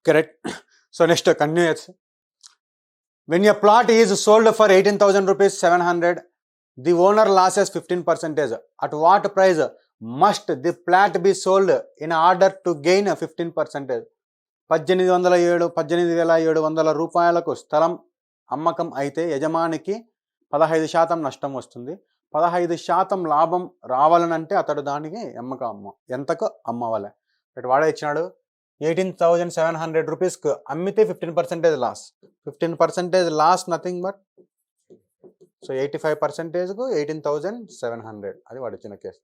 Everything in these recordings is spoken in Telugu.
correct. So next continue. When a plot is sold for 18,000 rupees 700, the owner loses 15%. At what price must the plot be sold in order to gain 15%? 18,700 రూపాయలకు స్థలం అమ్మకం అయితే యజమానికి 15% నష్టం వస్తుంది. 15% లాభం రావాలనంటే అతడు దానికి ఎంతకు అమ్మవాలి. వాడే ఇచ్చినాడు 18,700 రూపీస్కు అమ్మితే 15% loss. 15% loss nothing but so 85%కు 18,700 అది వాడు ఇచ్చిన కేసు.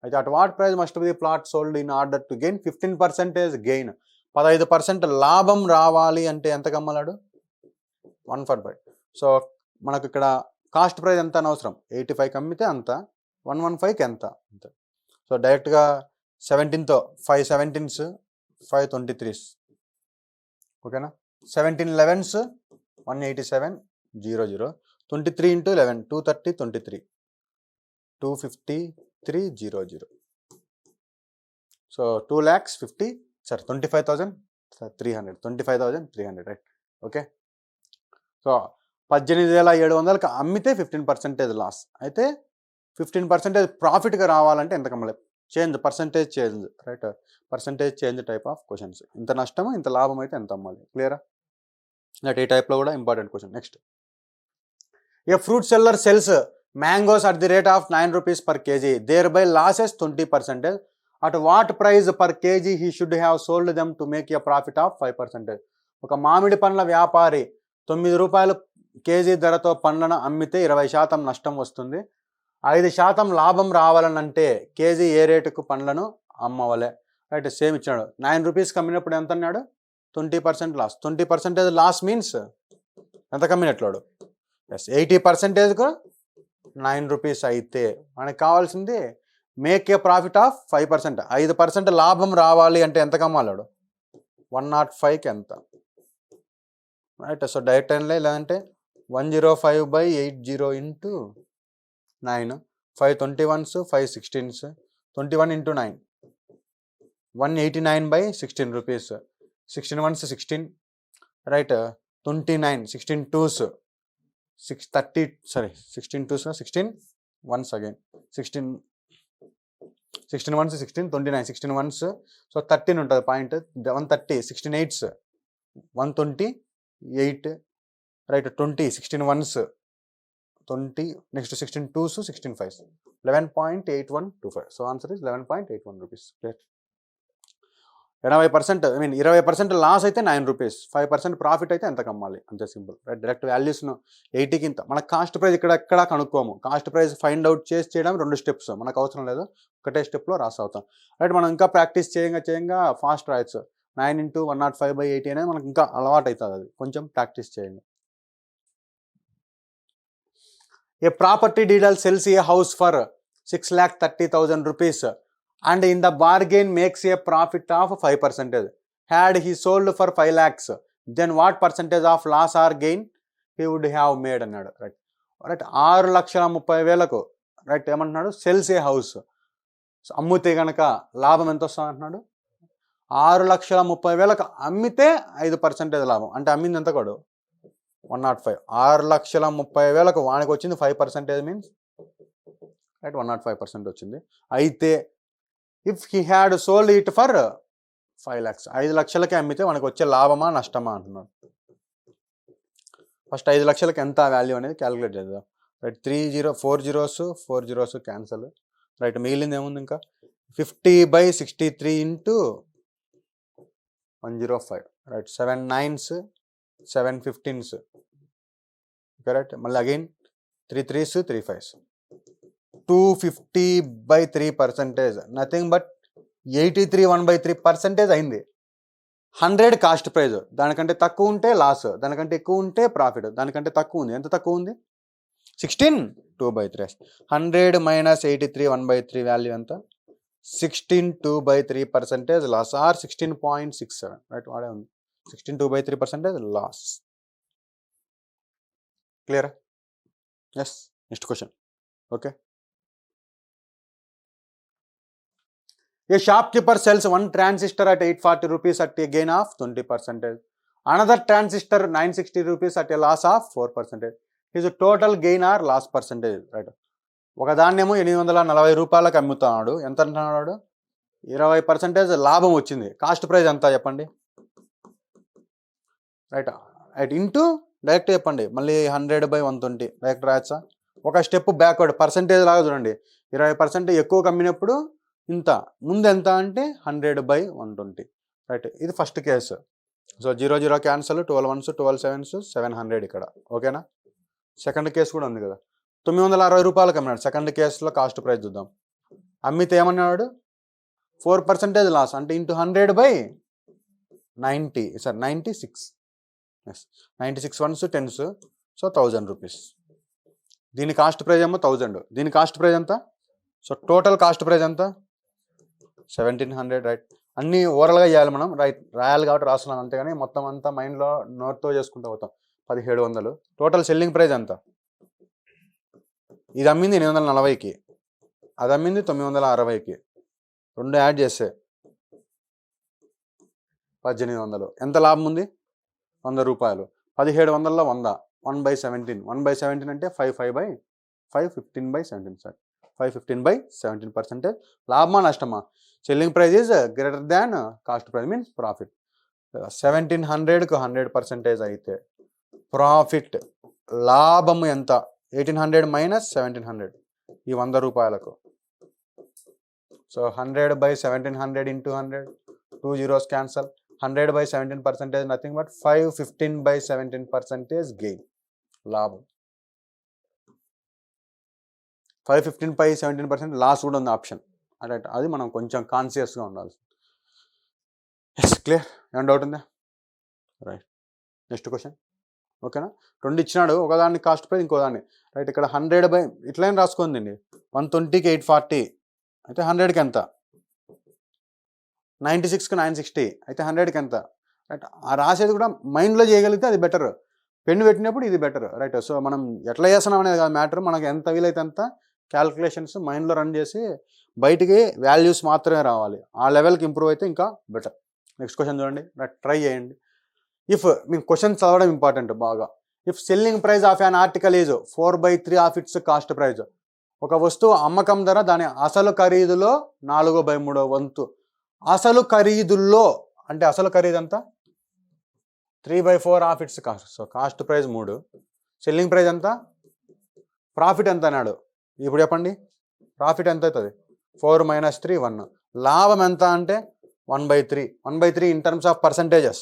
అయితే at what price must be the plot sold in order to gain 15% gain. 15% లాభం రావాలి అంటే ఎంతకు అమ్మలాడు 145. సో మనకు ఇక్కడ కాస్ట్ ప్రైస్ ఎంత అనవసరం, 85కి అమ్మితే అంత, 115కి ఎంత అంత. సో డైరెక్ట్గా 17తో 5 17s 5 23s ఓకేనా. 17 11s 187 00. 23 into 11 230 23 253 00. So 25,300 25,300 right. Okay. So 18,700కి అమ్మితే 15% లాస్ అయితే 15% ప్రాఫిట్గా రావాలంటే ఎంత కమ్మాలి. Change percentage change right, percentage change type of questions. ఇంత నష్టము ఇంత లాభం అయితే ఎంత అమ్మాలి. క్లియరా. దట్ ఈ టైప్లో కూడా important question. Next, a fruit seller sells mangoes at the rate of 9 rupees per kg, thereby loses 20%. At what price per KG he should have sold them to make a profit of 5%. ఒక మామిడి పండ్ల వ్యాపారి 9 రూపాయలు కేజీ ధరతో పండ్లను అమ్మితే 20% నష్టం వస్తుంది. 5% లాభం రావాలనంటే కేజీ ఏ రేటుకు పండ్లను అమ్మవలే. రైట్, సేమ్ ఇచ్చాడు. 9 రూపీస్కి అమ్మినప్పుడు ఎంత అన్నాడు 20% లాస్. 20% లాస్ మీన్స్ ఎంత కమ్మినట్లు. ఎస్, 80%కు 9 రూపీస్ అయితే మనకు కావాల్సింది మేక్ ఏ ప్రాఫిట్ ఆఫ్ 5%. 5% లాభం రావాలి అంటే ఎంత కమ్మాలాడు 105కి ఎంత. రైట్, సో డైరెక్ట్ లైన్లో లేదంటే 105/80 into 9 5 21s 5 16s 21 into 9 189/16 rupees. 16 1s 16 right, 29 16 2s 630 sorry 16 2s 16 1s again 16 1s 16 29 16 1s so 13 ఉంటుంది point 130 16 8s 128 right 20 16 1s 20 next 16 2s 16 5s 11.8125. So answer is 11.81 rupees. 80% 20% loss అయితే 9 రూపీస్, 5% ప్రాఫిట్ అయితే ఎంత కమ్మాలి, అంతే సింపుల్. రైట్, డైరెక్ట్ వాల్యూస్ను 80కి ఇంత. మన కాస్ట్ ప్రైస్ ఇక్కడ ఎక్కడా కనుక్కోము. కాస్ట్ ప్రైస్ ఫైండ్ అవుట్ చేయడం 2 స్టెప్స్, మనకు అవసరం లేదు, ఒకటే స్టెప్లో రాసి అవుతాం. రైట్, మనం ఇంకా ప్రాక్టీస్ చేయంగా ఫాస్ట్ రాయొచ్చు. 9 into 105/80 అనేది మనకు ఇంకా అలవాటు అవుతుంది, అది కొంచెం ప్రాక్టీస్ చేయండి. A property dealer sells a house for 6,30,000 rupees and in the bargain makes a profit of 5%. Had he sold for 5 lakhs, then what percentage of loss or gain he would have made అన్నాడు. రైట్ రైట్ 6,30,000కు రైట్ ఏమంటున్నాడు సెల్స్ ఏ హౌస్, అమ్మితే కనుక లాభం ఎంత వస్తుంది అంటున్నాడు. 6,30,000కు అమ్మితే 5% లాభం అంటే అమ్మింది ఎంత కూడా 105. 6,30,000కు వానికి వచ్చింది 5% మీన్స్ రైట్ 105% వచ్చింది. అయితే if he had sold it for 5 lakhs, 5 లక్షలకి అమ్మితే మనకు వచ్చే లాభమా నష్టమా అంటున్నాడు. ఫస్ట్ 5 లక్షలకి ఎంత వాల్యూ అనేది క్యాలిక్యులేట్ చేద్దాం. Right 4 zeros cancel. రైట్, మిగిలింది ఏముంది ఇంకా 50/63 into 105. Right 7 9s 7 15s correct. మళ్ళీ again 3 3s 3 5s 250/3% nothing but 83 1/3% అయింది. 100 కాస్ట్ ప్రైజ్, దానికంటే తక్కువ ఉంటే లాస్, దానికంటే ఎక్కువ ఉంటే ప్రాఫిట్. దానికంటే తక్కువ ఉంది, ఎంత తక్కువ ఉంది 16 2/3. 100 - 83 1/3 వాల్యూ ఎంత 16 2/3% లాస్ ఆర్ 16.67. రైట్, వాడే ఉంది 16 2/3% loss. Clear. Yes, next question. Okay, a shopkeeper sells 1 transistor at 840 rupees at a gain of 20%. Another transistor 960 rupees at a loss of 4%. His total gain or loss percentage, right? ఒక దాన్నేమో 840 రూపాయలకు అమ్ముతున్నాడు. ఎంత అంటున్నాడు? 20% లాభం వచ్చింది. కాస్ట్ ప్రైస్ ఎంత చెప్పండి? రైట్ రైట్ ఇంటూ డైరెక్ట్ చెప్పండి. మళ్ళీ 100/120 డైరెక్ట్ రాయచ్చా? ఒక స్టెప్ బ్యాక్వర్డ్ పర్సంటేజ్ లాగా చూడండి. 20% ఎక్కువ కమ్మినప్పుడు ఇంత, ముందు ఎంత అంటే 100/120. రైట్, ఇది first case. So 0 cancel, 12 1s 12 7s 700 ఇక్కడ. ఓకేనా? సెకండ్ కేసు కూడా ఉంది కదా, 960 రూపాయలకు అమ్మినాడు. సెకండ్ కేసులో కాస్ట్ ప్రైస్ చూద్దాం. అమ్మితే ఏమన్నాడు? 4% లాస్, అంటే into 100/90, sir 96. 96 1s 10s, so 1000 rupees. దీని కాస్ట్ ప్రైస్ ఏమో 1000, దీని కాస్ట్ ప్రైస్ ఎంత? సో టోటల్ కాస్ట్ ప్రైస్ ఎంత? 1700. రైట్, అన్నీ ఓవరాల్గా చేయాలి మనం. రైట్, రాయాలి కాబట్టి రాస్తున్నాను అంతేగాని మొత్తం అంతా మైండ్లో నోట్తో చేసుకుంటూ పోతాం. 1700. టోటల్ సెల్లింగ్ ప్రైస్ ఎంత? ఇది అమ్మింది 840కి, అది అమ్మింది 960కి. రెండు యాడ్ చేస్తే 1800. ఎంత లాభం ఉంది? 100 రూపాయలు. 1700లో 100, 1/17. 1/17 అంటే 5 15/17. సార్ 515/17%. లాభమా నష్టమా? Selling price is greater than cost price, means profit. 1700కు 100% అయితే ప్రాఫిట్ లాభము ఎంత? 1800 మైనస్ 1700, ఈ 100 రూపాయలకు. So 100/1700 into 100, 2 zeros cancel. 100/17% nothing but 515/17% gain, లాభం. 515/17% లాస్ కూడా ఉంది ఆప్షన్. రైట్, అది మనం కొంచెం కాన్షియస్గా ఉండాలి. Yes, clear? ఏమైనా డౌట్ ఉందా? Right, next question. ఓకేనా? రెండు ఇచ్చినాడు, ఒకదాన్ని కాస్ట్ ప్రైస్, ఇంకో దాన్ని. రైట్, ఇక్కడ 100 ఇట్లనే రాసుకోండి. 120కి 840 అయితే 100కి ఎంత? 96కి 960 అయితే 100కి ఎంత? రైట్, ఆ రాసేది కూడా మైండ్లో చేయగలిగితే అది బెటర్. పెన్ను పెట్టినప్పుడు ఇది బెటర్. రైట్, సో మనం ఎట్లా చేస్తున్నాం అనేది కాదు మ్యాటర్, మనకు ఎంత వీలైతే అంత క్యాల్కులేషన్స్ మైండ్లో రన్ చేసి బయటికి వాల్యూస్ మాత్రమే రావాలి. ఆ లెవెల్కి ఇంప్రూవ్ అయితే ఇంకా బెటర్. నెక్స్ట్ క్వశ్చన్ చూడండి. రైట్, ట్రై చేయండి. ఇఫ్ మీకు క్వశ్చన్ చదవడం ఇంపార్టెంట్ బాగా. If selling price of an article is 4/3 of it's cost price. ఒక వస్తువు అమ్మకం ధర దాని అసలు ఖరీదులో 4/3 వంతు. అసలు ఖరీదుల్లో అంటే అసలు ఖరీదు ఎంత? 3/4 of it's cost. So cost price 3, selling price ఎంత? ప్రాఫిట్ ఎంత అన్నాడు. ఇప్పుడు చెప్పండి, ప్రాఫిట్ ఎంత అవుతుంది? 4 - 3 1. లాభం ఎంత అంటే 1/3. 1/3 in terms of percentages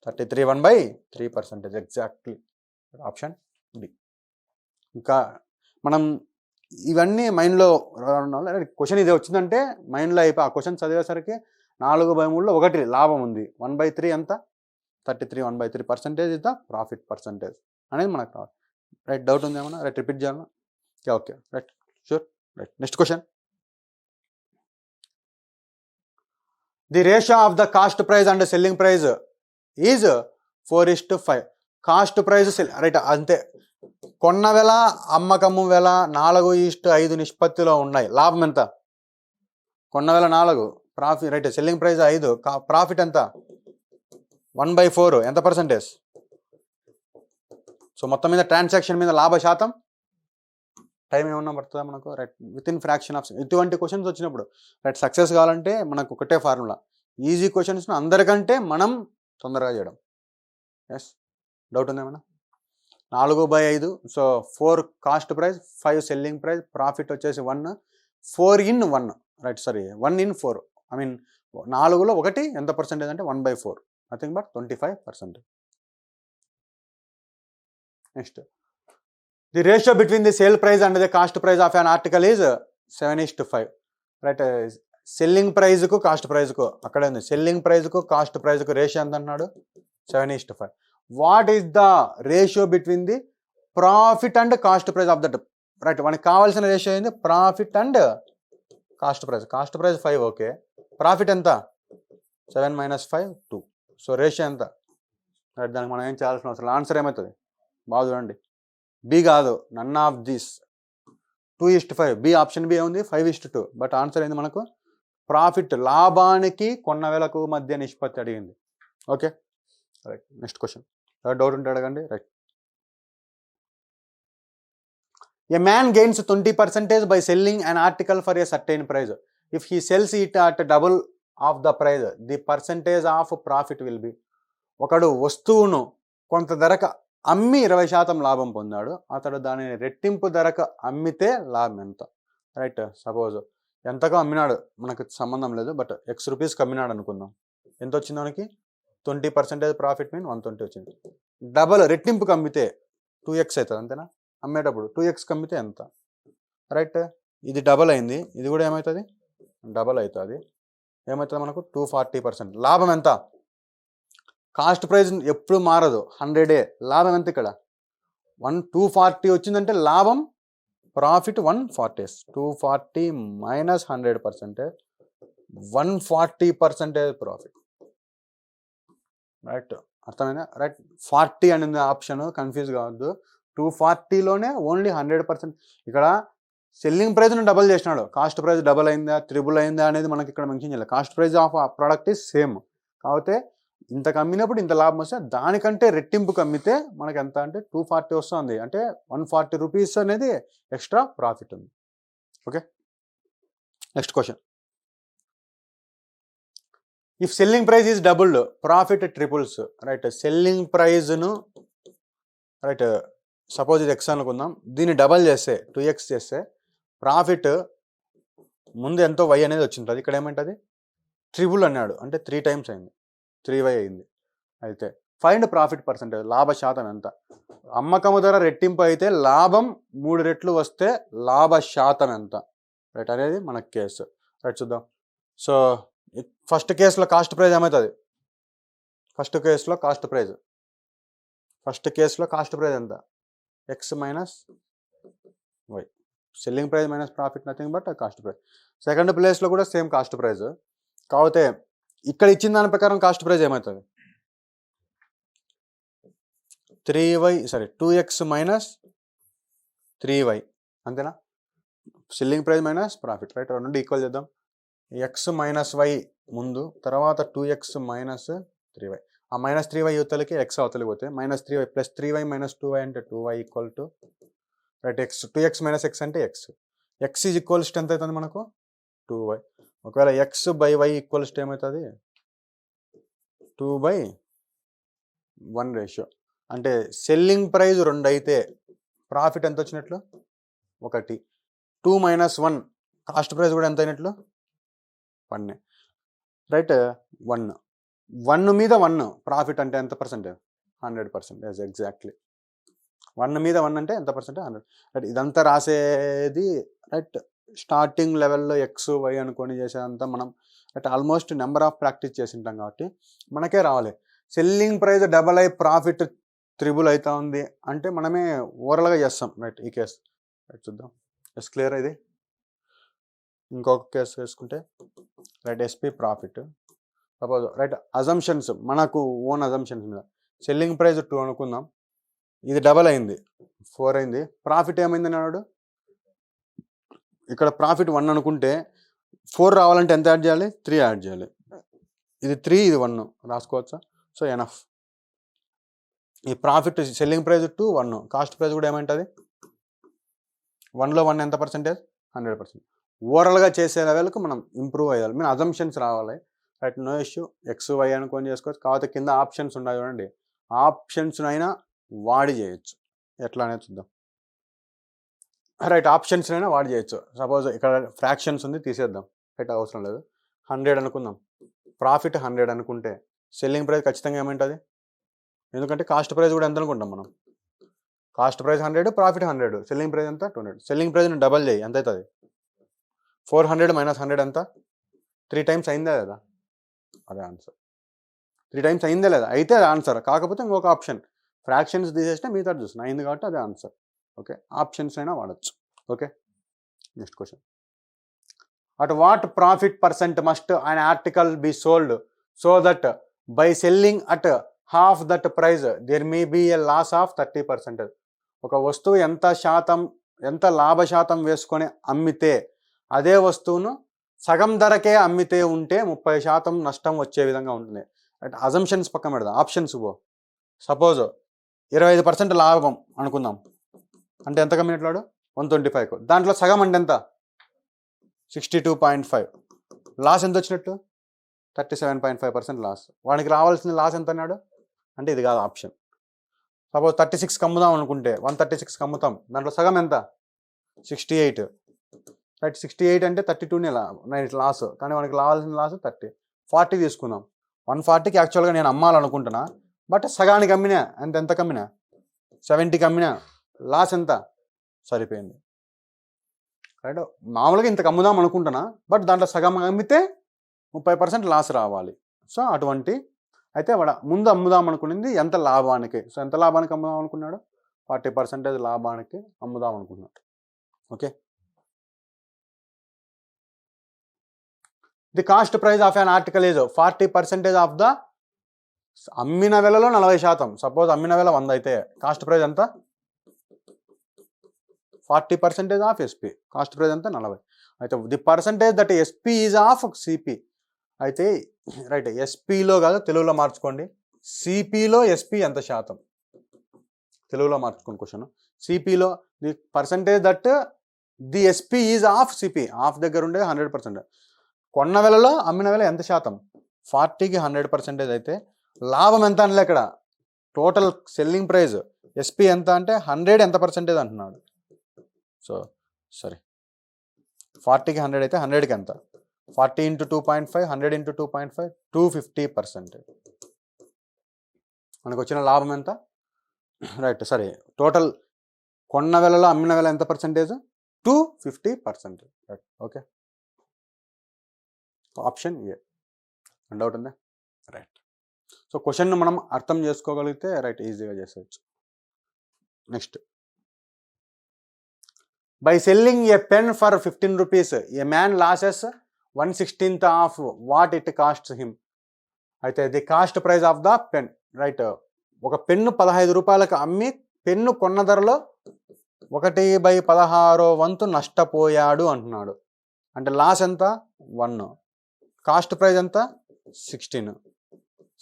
33. 1/3%. Exactly option D. ఇంకా మనం ఇవన్నీ మైండ్లో క్వశ్చన్ ఇదే వచ్చిందంటే మైండ్లో అయిపోయి ఆ క్వశ్చన్ చదివేసరికి 4/3లో 1 లాభం ఉంది. 1/3 ఎంత? 33. 1/3% ఇస్ ద ప్రాఫిట్ పర్సంటేజ్ అనేది మనకు రావాలి. రైట్, డౌట్ ఉంది ఏమన్నా? రైట్, రిపీట్ చేయాలన్నా? Okay, right, sure. Right, next question. The ratio of the cost price and selling price is 4:5. Cost price right అంతే. కొన్న వెల అమ్మకము వెల 4:5 నిష్పత్తిలో ఉన్నాయి. లాభం ఎంత? కొన్న వెల 4, profit right, selling price 5, profit ఎంత? 1/4. ఎంత పర్సంటేజ్? సో మొత్తం మీద ట్రాన్సాక్షన్ మీద లాభ శాతం, టైం ఏమన్నా పడుతుందా మనకు? Right, with in fraction of. ఇటువంటి క్వశ్చన్స్ వచ్చినప్పుడు రైట్ సక్సెస్ కావాలంటే మనకు ఒకటే ఫార్ములా. ఈజీ క్వశ్చన్స్ను అందరికంటే మనం తొందరగా చేయడం. ఎస్, డౌట్ ఉందా ఏమన్నా? 4/5. So 4 cost price, 5 selling price, profit వచ్చేసి 1. 4 in 1. Right, sorry 1 in 4. I mean 4లో 1 ఎంత పర్సెంటేజ్ అంటే 1/4, nothing but 25%. Next, the ratio between the sale price and the cost price of an article is 7:5. Right, selling ప్రైజ్కు కాస్ట్ ప్రైజ్కు అక్కడే ఉంది. సెల్లింగ్ ప్రైజ్కు కాస్ట్ ప్రైజ్కు రేషియో ఎంత అన్నాడు? 7:5. What is the ratio between the profit and cost price of that? Right, మనకి కావాల్సిన రేషియో ఏంది? Profit and cost price. Cost price 5, okay. Profit ఎంత? 7 - 5 2. సో రేషియో ఎంత? రైట్, దానికి మనం ఏం చేయాల్సిన అవసరం. ఆన్సర్ ఏమవుతుంది? బాగా చూడండి, బి కాదు, none of this. 2:5. B, option B ఏముంది? 5:2. బట్ ఆన్సర్ ఏంది మనకు? ప్రాఫిట్ లాభానికి కొన్న వేలకు మధ్య నిష్పత్తి అడిగింది. Okay right. Next question, doubt ఉంటే అడగండి. Right. A man gains 20% by selling an article for a certain price. If he sells it at double of the price, the percentage of profit will be. ఒకడు వస్తువును కొంత ధరకు అమ్మి 20% లాభం పొందాడు, అతడు దానిని రెట్టింపు ధరకు అమ్మితే లాభం ఎంత? రైట్. సపోజ్ ఎంతగా అమ్మినాడు మనకు సంబంధం లేదు, బట్ X రూపీస్కి అమ్మినాడు అనుకుందాం. ఎంత వచ్చింది మనకి? 20% ప్రాఫిట్ మీన్ 120 వచ్చింది. డబల్ రెట్టింపుకి అమ్మితే 2x అవుతుంది, అంతేనా? అమ్మేటప్పుడు 2xకి అమ్మితే ఎంత? రైట్. ఇది డబల్ అయింది, ఇది కూడా ఏమవుతుంది? డబల్ అవుతుంది. ఏమవుతుంది మనకు? 240%. లాభం ఎంత? కాస్ట్ ప్రైస్ ఎప్పుడు మారదు, 100. లాభం ఎంత ఇక్కడ? 240 వచ్చిందంటే లాభం ప్రాఫిట్ 140. 240 minus 100%, 140% profit. రైట్. అర్థమైందా? రైట్. 40 అనేది ఆప్షన్, కన్ఫ్యూజ్ కావద్దు. 240లోనే ఓన్లీ 100%. ఇక్కడ సెల్లింగ్ ప్రైస్ను డబల్ చేసినాడు, కాస్ట్ ప్రైస్ డబల్ అయిందా త్రిబుల్ అయిందా అనేది మనకి ఇక్కడ మెన్షన్ చేయాలి. కాస్ట్ ప్రైస్ ఆఫ్ ఆ ప్రోడక్ట్ ఈజ్ సేమ్, కాకపోతే ఇంత కమ్మినప్పుడు ఇంత లాభం వస్తే దానికంటే రెట్టింపు కమ్మితే మనకి ఎంత అంటే 240 వస్తుంది, అంటే 140 రూపీస్ అనేది ఎక్స్ట్రా ప్రాఫిట్ ఉంది. Okay. Next question, if selling price is doubled profit triples. Right. Selling ప్రైజ్ను రైట్ సపోజ్ ఇది X అనుకుందాం, దీన్ని డబల్ చేస్తే 2x చేస్తే ప్రాఫిట్ ముందు ఎంతో Y అనేది వచ్చింటుంది, ఇక్కడ ఏమంటుంది? ట్రిపుల్ అన్నాడు, అంటే 3 times అయింది, 3y అయింది. అయితే ఫైండ్ ప్రాఫిట్ పర్సెంటేజ్, లాభ శాతం ఎంత? అమ్మకము ధర రెట్టింపు అయితే లాభం 3 రెట్లు వస్తే లాభ శాతం ఎంత? రైట్ అనేది మన కేసు. రైట్ చూద్దాం. సో ఫస్ట్ కేసులో కాస్ట్ ప్రైస్ ఏమవుతుంది? ఫస్ట్ కేసులో కాస్ట్ ప్రైస్ ఎంత? X minus Y. Selling price minus profit nothing but cost price. Second ప్లేస్లో కూడా సేమ్ కాస్ట్ ప్రైస్, కాకపోతే ఇక్కడ ఇచ్చిన దాని ప్రకారం కాస్ట్ ప్రైస్ ఏమవుతుంది? 2x మైనస్ 3y, అంతేనా? Selling price minus profit. Right. రెండు ఈక్వల్ చేద్దాం. X మైనస్ Y ముందు, తర్వాత 2x మైనస్ 3y. ఆ మైనస్ 3y యువతలకి X అవతలకి పోతే minus 3y plus 3y minus 2y అంటే 2y equal to right. 2x minus x అంటే x ఈజ్ ఈక్వల్స్ ఎంత అవుతుంది మనకు? 2y. ఒకవేళ x బై y ఈక్వల్స్ ఏమవుతుంది? 2/1 రేషియో. అంటే సెల్లింగ్ ప్రైస్ 2 అయితే ప్రాఫిట్ ఎంత వచ్చినట్లు? 1. 2 మైనస్ 1 కాస్ట్ ప్రైస్ కూడా ఎంత అయినట్లు? 1. రైట్. 1 మీద 1 ప్రాఫిట్ అంటే ఎంత పర్సెంటేజ్? 100%. ఎగ్జాక్ట్లీ 1 మీద 1 అంటే ఎంత పర్సెంటేజ్? 100. రైట్. ఇదంతా రాసేది రైట్ స్టార్టింగ్ లెవెల్లో X Y అనుకొని చేసేదంతా మనం right almost number of practice చేసి ఉంటాం కాబట్టి మనకే రావాలి. సెల్లింగ్ ప్రైస్ డబల్ అయి ప్రాఫిట్ త్రిబుల్ అవుతా ఉంది అంటే మనమే ఓవరాల్గా చేస్తాం. రైట్. ఈ కేసు రైట్ చూద్దాం. క్లియర్ ఇది. ఇంకొక కేసు వేసుకుంటే right SP profit. Suppose right assumptions, మనకు ఓన్ అజంప్షన్స్ మీద సెల్లింగ్ ప్రైస్ 2 అనుకుందాం, ఇది డబల్ అయింది 4 అయింది, ప్రాఫిట్ ఏమైంది అన్నాడు? ఇక్కడ ప్రాఫిట్ 1 అనుకుంటే 4 రావాలంటే ఎంత యాడ్ చేయాలి? 3 యాడ్ చేయాలి. ఇది 3 ఇది 1 రాసుకోవచ్చా? So enough. ఈ profit selling price 2 1, cost price కూడా ఏమంటుంది? 1లో 1 ఎంత పర్సెంటేజ్? 100%. ఓవరాల్గా చేసే లెవెల్కి మనం ఇంప్రూవ్ అయ్యాలి. మీరు అజంప్షన్స్ రావాలి. Right. No issue. X Y అనుకొని చేసుకోవచ్చు, కాకపోతే కింద ఆప్షన్స్ ఉన్నాయి చూడండి, ఆప్షన్స్ అయినా వాడి చేయొచ్చు. ఎట్లా అనేది చూద్దాం. రైట్. ఆప్షన్స్ అయినా వాడి చేయొచ్చు. సపోజ్ ఇక్కడ ఫ్రాక్షన్స్ ఉంది, తీసేద్దాం. రైట్. అవసరం లేదు. 100 అనుకుందాం, ప్రాఫిట్ 100 అనుకుంటే సెల్లింగ్ ప్రైస్ ఖచ్చితంగా ఏమంటుంది? ఎందుకంటే కాస్ట్ ప్రైస్ కూడా ఎంత అనుకుంటాం మనం? Cost price 100, profit 100, selling price ఎంత? 200. సెల్లింగ్ ప్రైస్ని డబల్ చేయి, ఎంత అవుతుంది? 400 మైనస్ 100 ఎంత? 3 times అయిందా లేదా? అదే ఆన్సర్. 3 times అయిందా లేదా? అయితే అది ఆన్సర్. కాకపోతే ఇంకొక ఆప్షన్ ఫ్రాక్షన్స్ తీసేస్తే మిగతా చూసిన అయింది కాబట్టి అదే ఆన్సర్. ఓకే. ఆప్షన్స్ అయినా వాడచ్చు. Okay. Next question, at what profit percent must an article be sold so that by selling at half that price there may be a loss of 30%. ఒక వస్తువు ఎంత లాభ శాతం వేసుకొని అమ్మితే అదే వస్తువును సగం ధరకే అమ్మితే ఉంటే 30% నష్టం వచ్చే విధంగా ఉంటుంది. రైట్, అజంప్షన్స్ పక్కన పెడదాం, ఆప్షన్స్ పో. సపోజ్ 25% లాభం అనుకుందాం, అంటే ఎంత కమ్మినట్లాడు 125కు, దాంట్లో సగం అంటే ఎంత 62.5, లాస్ ఎంత వచ్చినట్టు 37.5% లాస్. వాడికి రావాల్సిన లాస్ ఎంత అన్నాడు అంటే ఇది కాదు ఆప్షన్. సపోజ్ 36కి అమ్ముదాం అనుకుంటే 136కి అమ్ముతాం, దాంట్లో సగం ఎంత 68, రైట్. 68 అంటే 32నే లాస్, కానీ మనకి రావాల్సిన లాస్ 30. 40 తీసుకుందాం, 140కి యాక్చువల్గా నేను అమ్మాలనుకుంటున్నా, బట్ సగానికి అమ్మినా, అంటే ఎంత కమ్మినా 70కి అమ్మినా, లాస్ ఎంత సరిపోయింది. రైట్, మామూలుగా ఇంతకు అమ్ముదాం అనుకుంటున్నా, బట్ దాంట్లో సగం అమ్మితే 30% లాస్ రావాలి. సో అటువంటి అయితే వాడు ముందు అమ్ముదాం అనుకునేది ఎంత లాభానికి, సో ఎంత లాభానికి అమ్ముదాం అనుకున్నాడు 40% లాభానికి అమ్ముదాం అనుకున్నాడు. Okay, the cost price of an article is 40% of the, అమ్మిన వెలలో 40%. సపోజ్ అమ్మిన వెల 100 అయితే కాస్ట్ ప్రైస్ ఎంత 40% ఆఫ్ ఎస్పీ, కాస్ట్ ప్రైస్ ఎంత 40. అయితే the percentage that SP is of CP. అయితే రైట్, ఎస్పీలో కాదు తెలుగులో మార్చుకోండి, సిపిలో ఎస్పీ ఎంత శాతం, తెలుగులో మార్చుకోండి క్వశ్చన్. సిపిలో the percentage that the SP is of CP, of దగ్గర ఉండే 100%. కొన్న వెలలో అమ్మిన వెల ఎంత శాతం 40కి 100% అయితే లాభం ఎంత అనలే ఇక్కడ, టోటల్ సెల్లింగ్ ప్రైస్ ఎస్పీ ఎంత అంటే 100 ఎంత పర్సెంటేజ్ అంటున్నాడు. సో సరే, 40కి 100 అయితే 100కి ఎంత 40 × 2.5, 100 × 2.5, 250%. మనకు వచ్చిన లాభం ఎంత, రైట్. సరే, టోటల్ కొన్న వెలలో అమ్మిన వెల ఎంత percentage 250%. Right, okay, option A. Doubt ఉందా, రైట్. సో క్వశ్చన్ మనం అర్థం చేసుకోగలిగితే రైట్ ఈజీగా చేసేయచ్చు. Next, by selling a pen for 15 rupees a man loses 1/16 of what it costs him. అయితే the cost price of the pen, right. ఒక పెన్ను 15 రూపాయలకు అమ్మి పెన్ను కొన్న ధరలో 1/16 వంతు నష్టపోయాడు అంటున్నాడు. అంటే లాస్ ఎంత 1, కాస్ట్ ప్రైస్ ఎంత 16,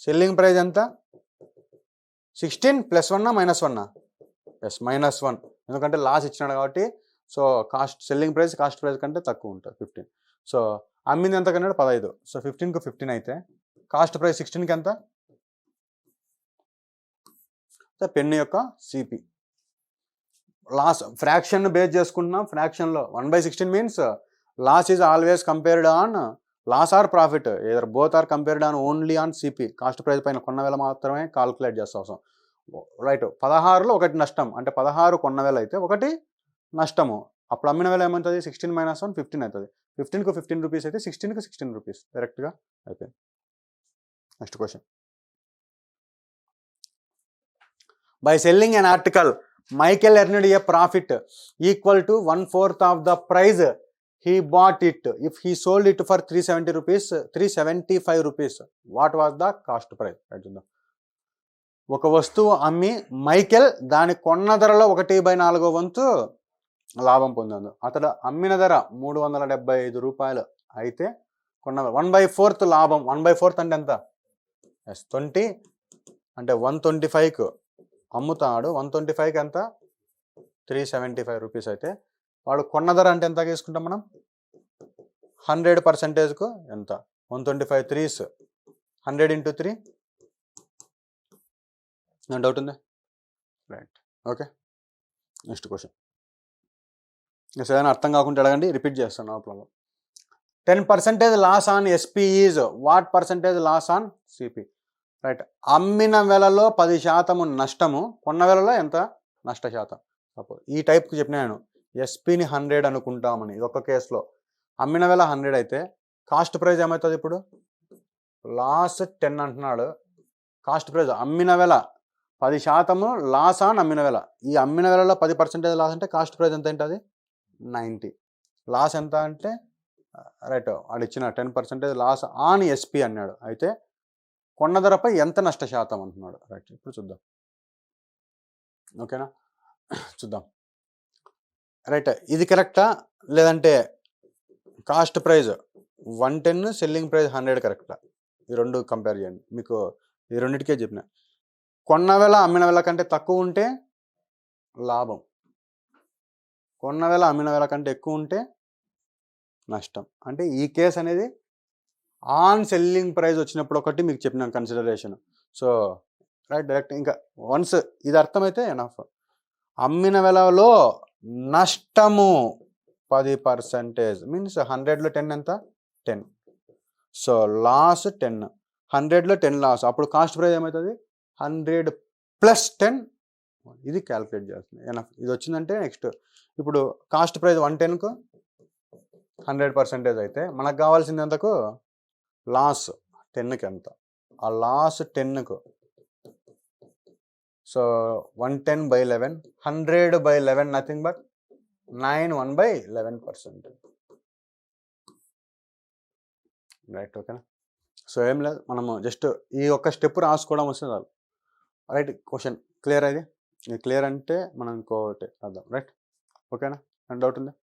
సెల్లింగ్ ప్రైస్ ఎంత 16 +1 -1, ఎస్ -1, ఎందుకంటే లాస్ ఇచ్చినాడు కాబట్టి. So selling price cost price కంటే తక్కువ ఉంటుంది 15. సో అమ్మింది ఎంత కన్నాడు 15, సో 15కు 15 అయితే కాస్ట్ ప్రైస్ 16కి ఎంత, పెన్ను యొక్క సిపి. లాస్ ఫ్రాక్షన్ బేస్ చేసుకుంటున్నాం, ఫ్రాక్షన్లో 1/16 means loss is always compared on loss or profit, either both are compared on only on CP, cost price పైన కొన్న వేల మాత్రమే కాల్కులేట్ చేస్తా అవసరం. రైట్, 16లో ఒకటి నష్టం, అంటే 16 కొన్న వేల అయితే ఒకటి నష్టము, అప్పుడు అమ్మిన వేల ఏమవుతుంది 16 - 1 15 అవుతుంది. 15కు 15 రూపీస్ అయితే 16కు 16 రూపీస్ డైరెక్ట్గా అయిపోయింది. Next question, by selling an article Michael earned a profit equal to 1/4 of the price he bought it if he sold it for 375 rupees. What was the cost price? ఒక వస్తువు అమ్మి మైకెల్ దాని కొన్న ధరలో 1/4 వంతు లాభం పొందాడు. అతడు అమ్మిన ధర 375 రూపాయలు అయితే కొన్న 1/4 లాభం, 1/4 అంటే ఎంత 20, అంటే 125కు అమ్ముతాడు, 125కి ఎంత 375 రూపీస్ అయితే వాడు కొన్న ధర అంటే ఎంత తీసుకుంటాం మనం 100%కు ఎంత 125 3s 100 × 3. డౌట్ ఉందా, రైట్, ఓకే. నెక్స్ట్ క్వశ్చన్, ఏదైనా అర్థం కాకుండా అడగండి, రిపీట్ చేస్తాను, no problem. 10% loss on SP is what percentage loss on CP. Right, అమ్మిన వెలలో 10% నష్టము, కొన్న వెలలో ఎంత నష్ట శాతం. సపోజ్ ఈ టైప్కి చెప్పిన నేను ఎస్పీని 100 అనుకుంటామని, ఒక కేసులో అమ్మిన వేల 100 అయితే కాస్ట్ ప్రైస్ ఏమవుతుంది, ఇప్పుడు లాస్ 10 అంటున్నాడు, కాస్ట్ ప్రైస్ అమ్మిన వేల 10% లాస్ ఆన్ అమ్మిన వేల, ఈ అమ్మిన వేలలో 10% లాస్ అంటే కాస్ట్ ప్రైస్ ఎంత ఉంటుంది 90, లాస్ ఎంత అంటే రైట్ వాడు ఇచ్చిన 10% లాస్ ఆన్ ఎస్పీ అన్నాడు, అయితే కొన్న ధరపై ఎంత నష్ట శాతం అంటున్నాడు. రైట్, ఇప్పుడు చూద్దాం, ఓకేనా, చూద్దాం. రైట్, ఇది కరెక్టా లేదంటే కాస్ట్ ప్రైజ్ 110 సెల్లింగ్ ప్రైస్ 100 కరెక్టా? ఈ రెండు కంపేర్ చేయండి. మీకు ఈ రెండింటికే చెప్పిన. కొన్న వేళ అమ్మిన వేళ కంటే తక్కువ ఉంటే లాభం, కొన్న వేళ అమ్మిన వేళ కంటే ఎక్కువ ఉంటే నష్టం. అంటే ఈ కేసు అనేది ఆన్ సెల్లింగ్ ప్రైస్ వచ్చినప్పుడు ఒకటి మీకు చెప్పిన కన్సిడరేషన్. సో రైట్, డైరెక్ట్ ఇంకా వన్స్ ఇది అర్థమైతే ఎనఫ్. అమ్మిన వేళలో నష్టము 10% మీన్స్ 100లో 10 ఎంత? 10. సో లాస్ 10, 100లో 10 లాస్. అప్పుడు కాస్ట్ ప్రైస్ ఏమవుతుంది? 100 + 10. ఇది క్యాల్కులేట్ చేస్తుంది ఎనఫ్. ఇది వచ్చిందంటే నెక్స్ట్ ఇప్పుడు కాస్ట్ ప్రైస్ 110కు 100% అయితే మనకు కావాల్సింది ఎంతకు? లాస్ 10కి ఎంత? ఆ లాస్ 10కు సో 110/11, 100/11 నథింగ్ బట్ 91/11%. రైట్, ఓకేనా? సో ఏం లేదు, మనము జస్ట్ ఈ ఒక్క స్టెప్ రాసుకోవడం వస్తుంది చాలు. రైట్, క్వశ్చన్ క్లియర్ అది. ఇది క్లియర్ అంటే మనం ఇంకోటి అర్థం. రైట్, ఓకేనా? డౌట్ ఉంది?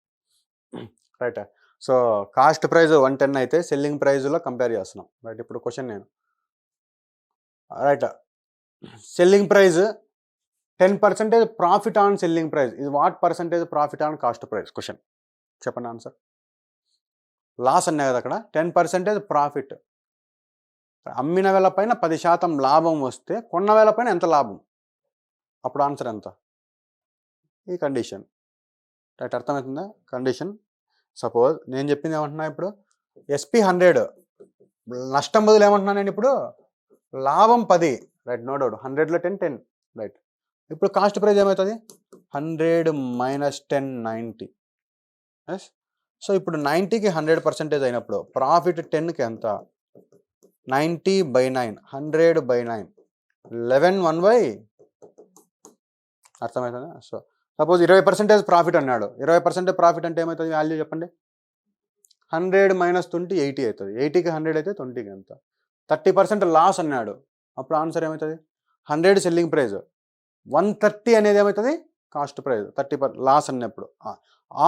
రైట్. సో కాస్ట్ ప్రైస్ 110 అయితే సెల్లింగ్ ప్రైస్లో కంపేర్ చేస్తున్నాం. రైట్, ఇప్పుడు క్వశ్చన్ నేను right, selling price 10% profit on selling price. ఇది what percentage profit on cost price? Question చెప్పండి ఆన్సర్. లాస్ అన్నా కదా అక్కడ, 10% ప్రాఫిట్. అమ్మిన వేళ పైన 10% లాభం వస్తే కొన్న వేళ పైన ఎంత లాభం? అప్పుడు ఆన్సర్ ఎంత? ఈ కండిషన్. రైట్, అర్థమవుతుందా కండిషన్? సపోజ్ నేను చెప్పింది ఏమంటున్నా ఇప్పుడు, SP 100, నష్టం బదులు ఏమంటున్నా నేను ఇప్పుడు? లాభం 10. Right, no doubt. 100లో 10, 10. రైట్, ఇప్పుడు కాస్ట్ ప్రైస్ ఏమవుతుంది? 100 - 10, 90. ఎస్. సో ఇప్పుడు 90కి 100% అయినప్పుడు ప్రాఫిట్ 10కి ఎంత? 90/9, 100/9, 11 1/. అర్థమవుతుందా? సో సపోజ్ 20% ప్రాఫిట్ అన్నాడు. 20% ప్రాఫిట్ అంటే ఏమవుతుంది? వాల్యూ చెప్పండి. 100 - 20 80 అవుతుంది. 80కి 100 అయితే 20కి ఎంత? 30% లాస్ అన్నాడు. అప్పుడు ఆన్సర్ ఏమవుతుంది? 100 సెల్లింగ్ ప్రైస్, 130 అనేది ఏమవుతుంది? Cost price. 30 లాస్ అన్నప్పుడు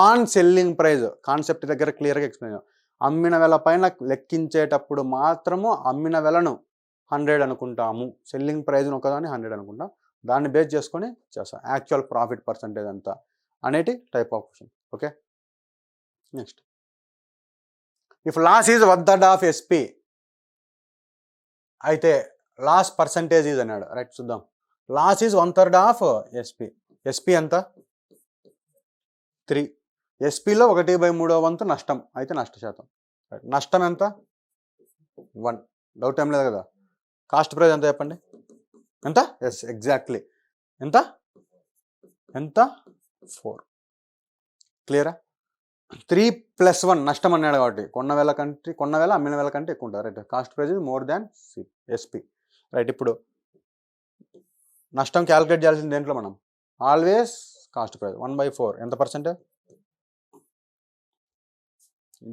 ఆన్ సెల్లింగ్ ప్రైస్ కాన్సెప్ట్ దగ్గర క్లియర్గా ఎక్స్ప్లెయిన్. అమ్మిన వేళ పైన లెక్కించేటప్పుడు మాత్రము అమ్మిన వేళను 100 అనుకుంటాము, సెల్లింగ్ ప్రైస్ను ఒకదాన్ని 100 అనుకుంటాం. దాన్ని బేస్ చేసుకొని చేస్తాం యాక్చువల్ ప్రాఫిట్ పర్సంటేజ్ ఎంత అనేది type of question. Okay, next. If loss is 1/3 of SP అయితే లాస్ పర్సంటేజ్ ఈజ్ అన్నాడు. రైట్, చూద్దాం. Loss is 1/3 of SP. SP ఎంత? 3. SPలో 1/3 వంతు నష్టం అయితే నష్ట శాతం. నష్టం ఎంత? 1. డౌట్ ఏం లేదు కదా. కాస్ట్ ప్రైస్ ఎంత చెప్పండి? ఎంత? Yes, exactly. ఎంత? 4. క్లియరా? 3 + 1 నష్టం అన్నాడు కాబట్టి కొన్న వేళ అమ్మిన వేళ కంటే ఎక్కువ ఉంటుంది. Right, cost price is more than SP. Right, ఇప్పుడు నష్టం క్యాలిక్యులేట్ చేయాల్సింది దేంట్లో మనం? Always cost price. 1/4 ఎంత పర్సెంటేజ్?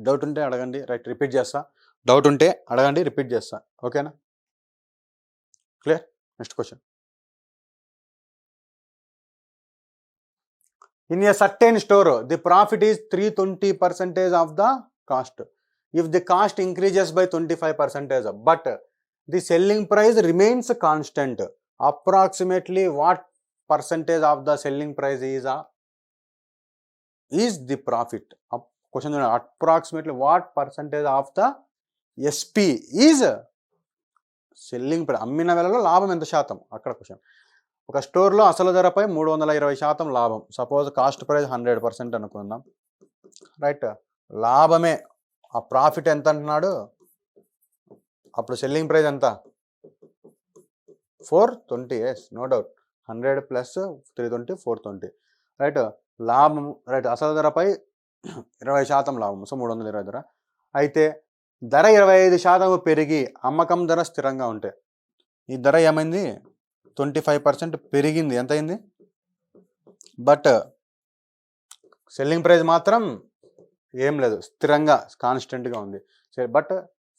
డౌట్ ఉంటే అడగండి. రైట్, రిపీట్ చేస్తా. డౌట్ ఉంటే అడగండి, రిపీట్ చేస్తా. ఓకేనా? Clear? Next question. In a certain store, the profit is 320% of the cost. If the cost increases by 25%, but the selling price remains constant, approximately what percentage of the selling price is the profit? Question: approximately what percentage of the SP is selling price? అమ్మిన వేళలో లాభం ఎంత శాతం? అక్కడ క్వశ్చన్. ఒక స్టోర్లో అసలు ధరపై 320% లాభం. సపోజ్ కాస్ట్ ప్రైస్ 100% అనుకుందాం. రైట్, లాభమే ఆ ప్రాఫిట్ ఎంత అంటున్నాడు? అప్పుడు సెల్లింగ్ ప్రైస్ ఎంత? 420. Yes, no doubt. 100 + 320, 420. రైట్, లాభం. రైట్, అసలు ధరపై 20% లాభం. సో 320 ధర అయితే ధర 25% పెరిగి అమ్మకం ధర స్థిరంగా ఉంటే ఈ ధర ఏమైంది? 25% పెరిగింది. ఎంత అయింది? బట్ సెల్లింగ్ ప్రైస్ మాత్రం ఏం లేదు, స్థిరంగా కాన్స్టెంట్గా ఉంది. But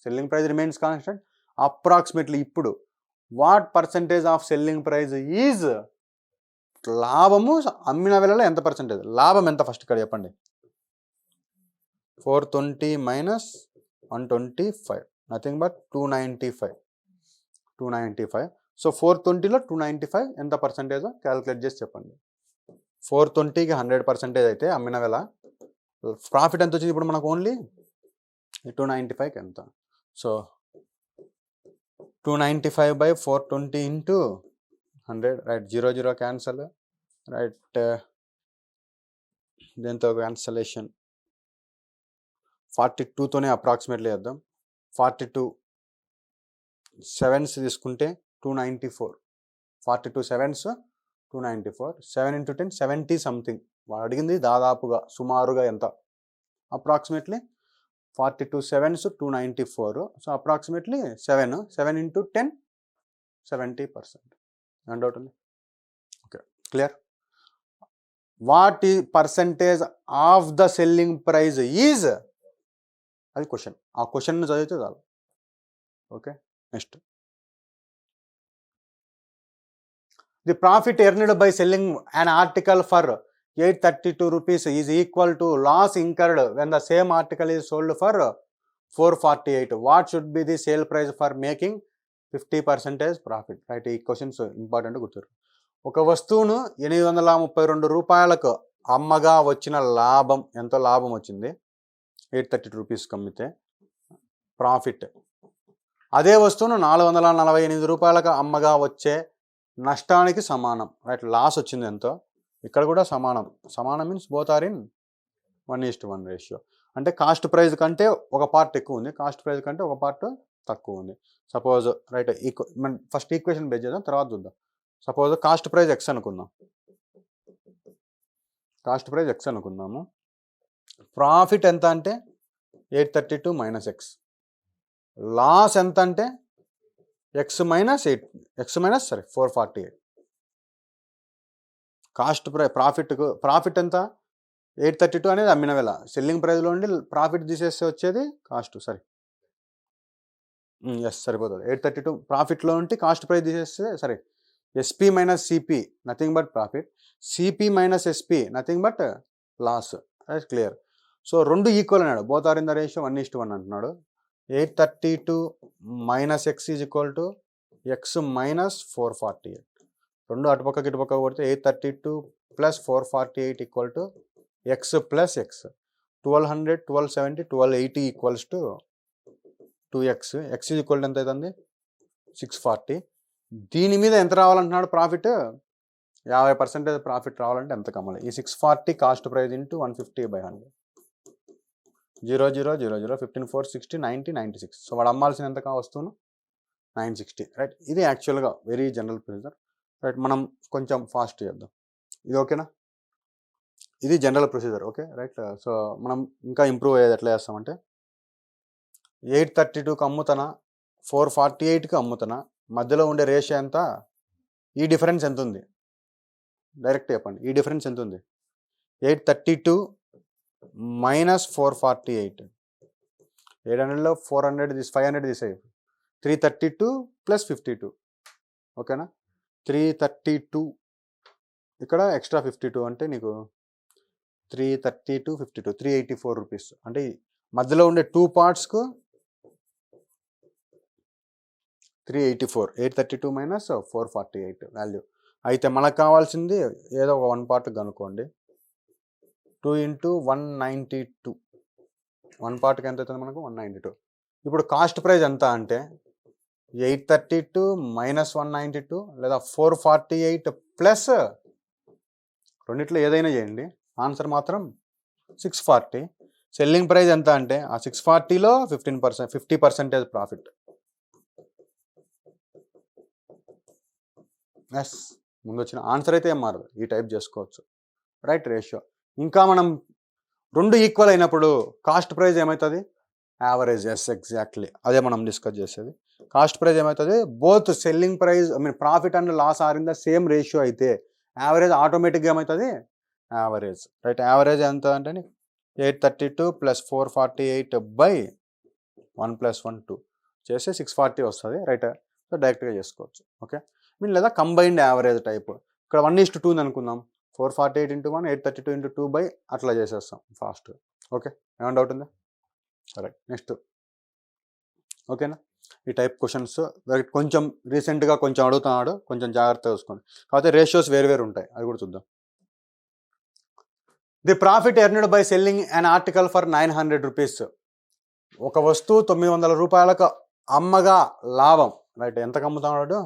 selling price remains constant. Approximately ఇప్పుడు what percentage of selling price is లాభము అమ్మిన వేళలో ఎంత పర్సంటేజ్? లాభం ఎంత ఫస్ట్ ఇక్కడ చెప్పండి. 420 - 125, నథింగ్ బట్ 295. సో 420లో 295 ఎంత పర్సెంటేజ్ క్యాలిక్యులేట్ చేసి చెప్పండి. 420కి 100% అయితే అమ్మిన వేళ ప్రాఫిట్ ఎంత వచ్చింది ఇప్పుడు మనకు? ఓన్లీ 295కి ఎంత? So 295/420 into 100, right. 0 cancel, right. దీంతో క్యాన్సలేషన్ 42తోనే అప్రాక్సిమేట్లీ వేద్దాం. 42 7s తీసుకుంటే 294, 42 7s 294, 7 × 10 70 సంథింగ్. వాడు అడిగింది దాదాపుగా సుమారుగా ఎంత? Approximately 42 7s 294. So approximately 7 × 10 70%. ఏం డౌట్ ఉంది? Okay, clear. వాట్ ఈ percentage of the selling praise is, అది క్వశ్చన్. ఆ క్వశ్చన్ చదివితే చాలు. Okay, next. The profit earned by selling an article for 832 rupees is equal to loss incurred when the same article is sold for 448. What should be the sale price for making 50% profit? Right. ఈ క్వశ్చన్స్ ఇంపార్టెంట్ గుర్తురు. ఒక వస్తువును 832 రూపాయలకు అమ్మగా వచ్చిన లాభం, ఎంతో లాభం వచ్చింది? 832 రూపీస్కి అమ్మితే ప్రాఫిట్. అదే వస్తువును 448 రూపాయలకు అమ్మగా వచ్చే నష్టానికి సమానం, రైట్. లాస్ వచ్చింది ఎంతో, ఇక్కడ కూడా సమానం. సమానం means both are in 1:1 ratio. అంటే కాస్ట్ ప్రైస్ కంటే ఒక పార్ట్ ఎక్కువ ఉంది, కాస్ట్ ప్రైస్ కంటే ఒక పార్ట్ తక్కువ ఉంది. Suppose, right, first equation base చేద్దాం, తర్వాత చూద్దాం. సపోజ్ కాస్ట్ ప్రైస్ ఎక్స్ అనుకుందాం. కాస్ట్ ప్రైస్ ఎక్స్ అనుకుందాము. ప్రాఫిట్ ఎంత అంటే 832 - x. లాస్ ఎంత అంటే x - 448. కాస్ట్ ప్రాఫిట్ ఎంత? 832 అనేది అమ్మిన వేళ. సెల్లింగ్ ప్రైస్లో ఉండి ప్రాఫిట్ తీసేస్తే వచ్చేది కాస్ట్. సరిపోతుంది. 832 ప్రాఫిట్లో ఉంటే కాస్ట్ ప్రైస్ తీసేస్తే SP - CP nothing but profit, CP - SP nothing but loss. Right, clear. So రెండు ఈక్వల్ అన్నాడు, both are in the ratio 1:1 అంటున్నాడు. 832 - x is equal to x - 448. రెండు అటుపక్కకి ఇటుపక్క కొడితే 832 + 448 equal to x + x. 1200, 1270, 1280 equals to 2x. x is equal to ఎంత అవుతుంది? 640. దీని మీద ఎంత రావాలంటున్నాడు ప్రాఫిట్? 50% ప్రాఫిట్ రావాలంటే ఎంత కమ్మాలి? ఈ 640 కాస్ట్ ప్రైస్ ఇంటూ 150/100. 0 0 0 0 15 4 60 90 96. సో వాడు అమ్మాల్సిన ఎంత వస్తువును? 960. రైట్. ఇది యాక్చువల్గా వెరీ జనరల్ ప్రొసీజర్. రైట్, మనం కొంచెం ఫాస్ట్ చేద్దాం. ఇది ఓకేనా? ఇది general procedure. Okay, right. So మనం ఇంకా ఇంప్రూవ్ అయ్యేది ఎట్లా చేస్తామంటే, 832కి అమ్ముతానా, 448కి అమ్ముతానా, మధ్యలో ఉండే రేషియో ఎంత? ఈ డిఫరెన్స్ ఎంత ఉంది? డైరెక్ట్ చెప్పండి. ఈ డిఫరెన్స్ ఎంత ఉంది? 832 - 448. 800లో 400 500 తీసేయి. 332 + 52. ఓకేనా? 332 ఇక్కడ ఎక్స్ట్రా 52 అంటే నీకు 332 52 384 రూపీస్. అంటే మధ్యలో ఉండే 2 పార్ట్స్కు 384. 832 - 448 వాల్యూ. అయితే మనకు కావాల్సింది ఏదో ఒక 1 పార్ట్ కనుక్కోండి. 2 × 192. 1 పార్ట్కి ఎంత అవుతుంది మనకు? 192. ఇప్పుడు కాస్ట్ ప్రైస్ ఎంత అంటే 832 - 192 లేదా 448 ప్లస్ రెండిట్లో ఏదైనా చేయండి, ఆన్సర్ మాత్రం 640. సెల్లింగ్ ప్రైస్ ఎంత అంటే ఆ 640లో 50% ప్రాఫిట్. ఎస్, ముందు వచ్చిన ఆన్సర్ అయితే ఏం మారదు, ఈ టైప్ చేసుకోవచ్చు. Right, ratio. ఇంకా మనం రెండు ఈక్వల్ అయినప్పుడు కాస్ట్ ప్రైస్ ఏమవుతుంది? యావరేజ్. ఎస్, ఎగ్జాక్ట్లీ అదే మనం డిస్కస్ చేసేది. కాస్ట్ ప్రైస్ ఏమవుతుంది? Both selling price profit and loss are in the same ratio అయితే యావరేజ్ ఆటోమేటిక్గా ఏమవుతుంది? యావరేజ్. రైట్, యావరేజ్ ఎంత అంటే 832 + 448/1 + 1 2 చేస్తే 640 వస్తుంది. రైట్, సో డైరెక్ట్గా చేసుకోవచ్చు. ఓకే, మీన్ లేదా కంబైన్డ్ యావరేజ్ టైప్. ఇక్కడ 1:2 అనుకుందాం. 448 × 1 832 × 2 అట్లా చేసేస్తాం ఫాస్ట్. ఓకే, ఏమైనా డౌట్ ఉందా? Right, next. ఓకేనా? ఈ టైప్ క్వశ్చన్స్ కొంచెం రీసెంట్గా కొంచెం అడుగుతున్నాడు, కొంచెం జాగ్రత్తగా చూసుకోండి. కాకపోతే రేషియోస్ వేరు ఉంటాయి, అది కూడా చూద్దాం. The profit earned by selling an article for 900 rupees. ఒక వస్తువు 900 రూపాయలకు అమ్మగా లాభం, రైట్? ఎంతకు అమ్ముతున్నాడు?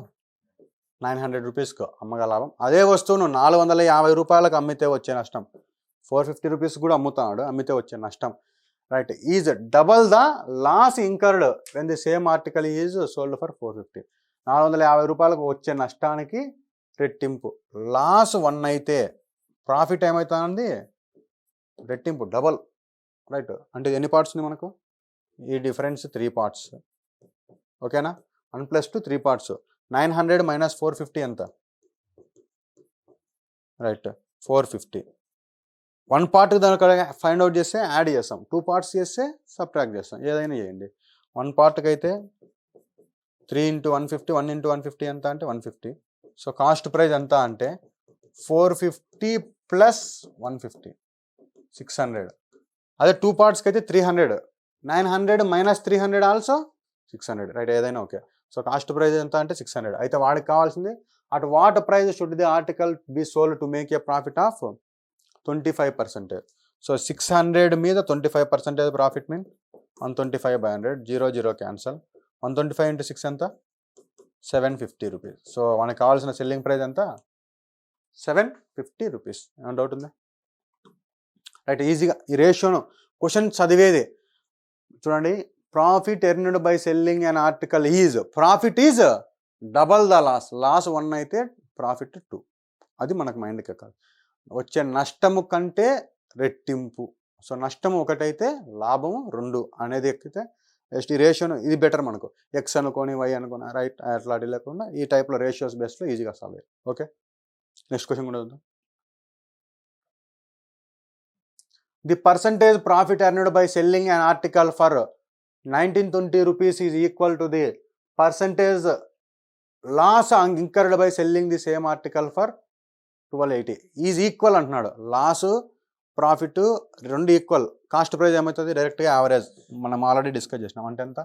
900 రూపీస్కు అమ్మగా లాభం. అదే వస్తువును 450 రూపాయలకు అమ్మితే వచ్చే నష్టం, 450 రూపీస్ కూడా అమ్ముతున్నాడు, అమ్మితే వచ్చే నష్టం, right, is double the loss incurred when the same article is sold for 450. 450 రూపాయలకు వచ్చే నష్టానికి రెట్టింపు. లాస్ 1 అయితే ప్రాఫిట్ ఏమవుతుంది? రెట్టింపు, డబల్, రైట్? అంటే ఎన్ని పార్ట్స్ ఉంది మనకు? ఈ డిఫరెన్స్ 3 పార్ట్స్, ఓకేనా? 1 + 2 3 పార్ట్స్. 900 - 450 ఎంత? రైట్, 450. 1 పార్ట్ దానికి ఫైండ్ అవుట్ చేస్తే యాడ్ చేస్తాం, 2 పార్ట్స్ చేస్తే సబ్ట్రాక్ట్ చేస్తాం, ఏదైనా చేయండి. 1 పార్ట్కి అయితే 3 × 150, 1 × 150 ఎంత అంటే 150. సో కాస్ట్ ప్రైస్ ఎంత అంటే 450 + 150 600. అదే 2 పార్ట్స్కి అయితే 300. 900 - 300 ఆల్సో 600, రైట్? ఏదైనా ఓకే. సో కాస్ట్ ప్రైస్ ఎంత అంటే 600. అయితే వాడికి కావాల్సింది at what price should the article be sold to make a profit of 25%. So 600 మీద 25% ప్రాఫిట్ మీన్ 125/100, 0 0 క్యాన్సల్. 125 × 6 ఎంత? 750 రూపీస్. సో మనకు కావాల్సిన సెల్లింగ్ ప్రైస్ ఎంత? 750 రూపీస్. ఏమైనా డౌట్ ఉందా? రైట్, ఈజీగా ఈ రేషియోను క్వశ్చన్ చదివేది చూడండి. Profit earned by selling an article is, profit is double the loss. Loss 1 అయితే ప్రాఫిట్ 2. అది మనకు మైండ్కి ఎక్కాలి. వచ్చే నష్టము కంటే రెట్టింపు. సో నష్టము 1 అయితే లాభము 2 అనేది ఎక్కితే నెక్స్ట్ ఈ రేషియోను ఇది బెటర్ మనకు. ఎక్స్ అనుకోని వై అనుకోని రైట్ అట్లా లేకుండా ఈ టైప్లో రేషియోస్ బేస్లో ఈజీగా సాల్వ్ అయ్యాయి. ఓకే, నెక్స్ట్ క్వశ్చన్ కూడా చూద్దాం. The percentage profit earned by selling an article for 1920 rupees is equal to the percentage loss incurred by selling the same article for 1280 is equal అంటున్నాడు. Loss profit 2 equal. Cost price ఏమవుతుంది? డైరెక్ట్గా యావరేజ్ మనం ఆల్రెడీ డిస్కస్ చేసినాం. అంటే ఎంత?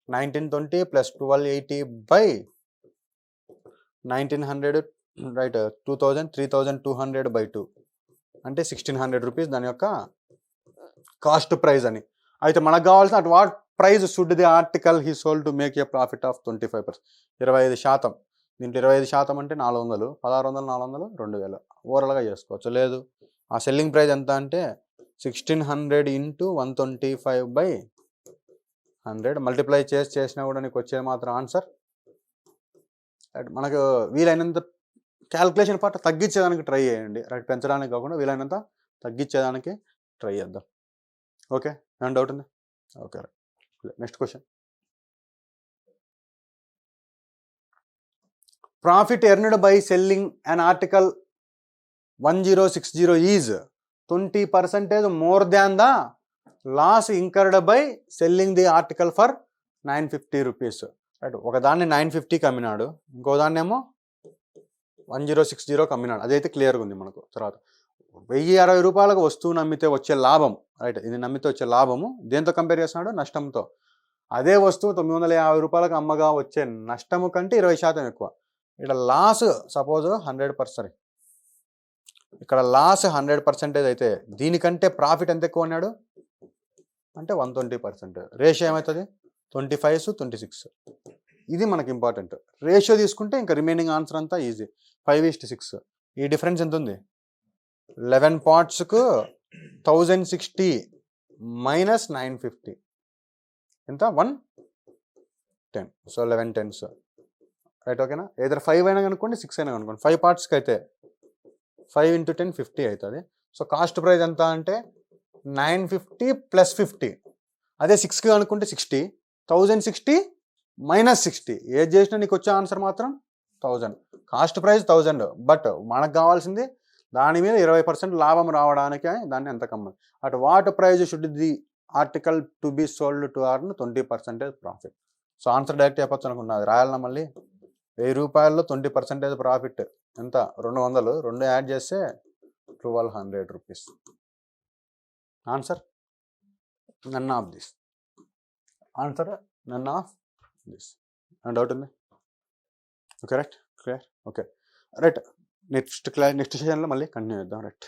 1920 + 1280/1900, రైట్? 2000, 3200/2 అంటే 1600 రూపీస్ దాని యొక్క కాస్ట్ ప్రైస్ అని. అయితే మనకు కావాల్సిన at what price should the article he sold to make a profit of 25%, 25%. దీంట్లో 25% అంటే 400, 1600, 400, 2000 ఓవరాల్గా చేసుకోవచ్చు. లేదు ఆ సెల్లింగ్ ప్రైస్ ఎంత అంటే 1600 × 125/100 మల్టిప్లై చేసినా కూడా నీకు వచ్చేది మాత్రం ఆన్సర్. మనకు వీలైనంత క్యాల్కులేషన్ పార్ట్ తగ్గించేదానికి ట్రై చేయండి, రైట్? పెంచడానికి కాకుండా వీలైనంత తగ్గించేదానికి ట్రై చేద్దాం. ఓకే, ఏమైనా డౌట్ ఉంది? Okay, right. Next question. Profit earned by selling an article 1060 is 20% more than the loss incurred by selling the article for 950 rupees, right? ఒకదాన్ని 950కి అమ్మినాడు, ఇంకో దాన్ని ఏమో 1060కి అమ్మినాడు. అదైతే క్లియర్గా ఉంది మనకు. తర్వాత 1060 రూపాయలకు వస్తువుని అమ్మితే వచ్చే లాభం, రైట్? ఇది నమ్మితే వచ్చే లాభము దేంతో కంపేర్ చేస్తున్నాడు? నష్టంతో. అదే వస్తువు 950 రూపాయలకు అమ్మగా వచ్చే నష్టము కంటే 20% ఎక్కువ. ఇక్కడ లాస్ సపోజ్ 100%, ఇక్కడ లాస్ 100% అయితే దీనికంటే ప్రాఫిట్ ఎంత ఎక్కువ అన్నాడు అంటే 120%. రేషియో ఏమవుతుంది? 25:26. ఇది మనకి ఇంపార్టెంట్. రేషియో తీసుకుంటే ఇంకా రిమైనింగ్ ఆన్సర్ అంతా ఈజీ. 5:6. ఈ డిఫరెన్స్ ఎంత ఉంది? 11 పార్ట్స్కు 1060 - 950 ఎంత? 110. So 11 10s, right? ఓకేనా? ఏదైనా 5 అయినా కనుక్కోండి, 6 అయినా కనుక్కోండి. 5 పార్ట్స్కి అయితే 5 × 10 50 అవుతుంది. సో కాస్ట్ ప్రైస్ ఎంత అంటే 950 + 50. అదే 6కి అనుకుంటే 60, 1060 - 60. ఏది చేసినా నీకు వచ్చే ఆన్సర్ మాత్రం 1000. కాస్ట్ ప్రైస్ 1000, బట్ మనకు కావాల్సింది దాని మీద 20% లాభం రావడానికి దాన్ని ఎంత కమ్మాలి. At what price should the article to be sold to earn 20% profit. So answer direct చెప్పచ్చు అనుకున్నది రాయాలన్నా మళ్ళీ 1000 రూపాయల్లో 20% ప్రాఫిట్ ఎంత? 200. 2 యాడ్ చేస్తే 1200 rupees. Answer none of this. Answer none of this. Doubt ఉంది? Okay right, clear. Okay right, next సెషన్లో మళ్ళీ కంటిన్యూ చేద్దాం. రైట్.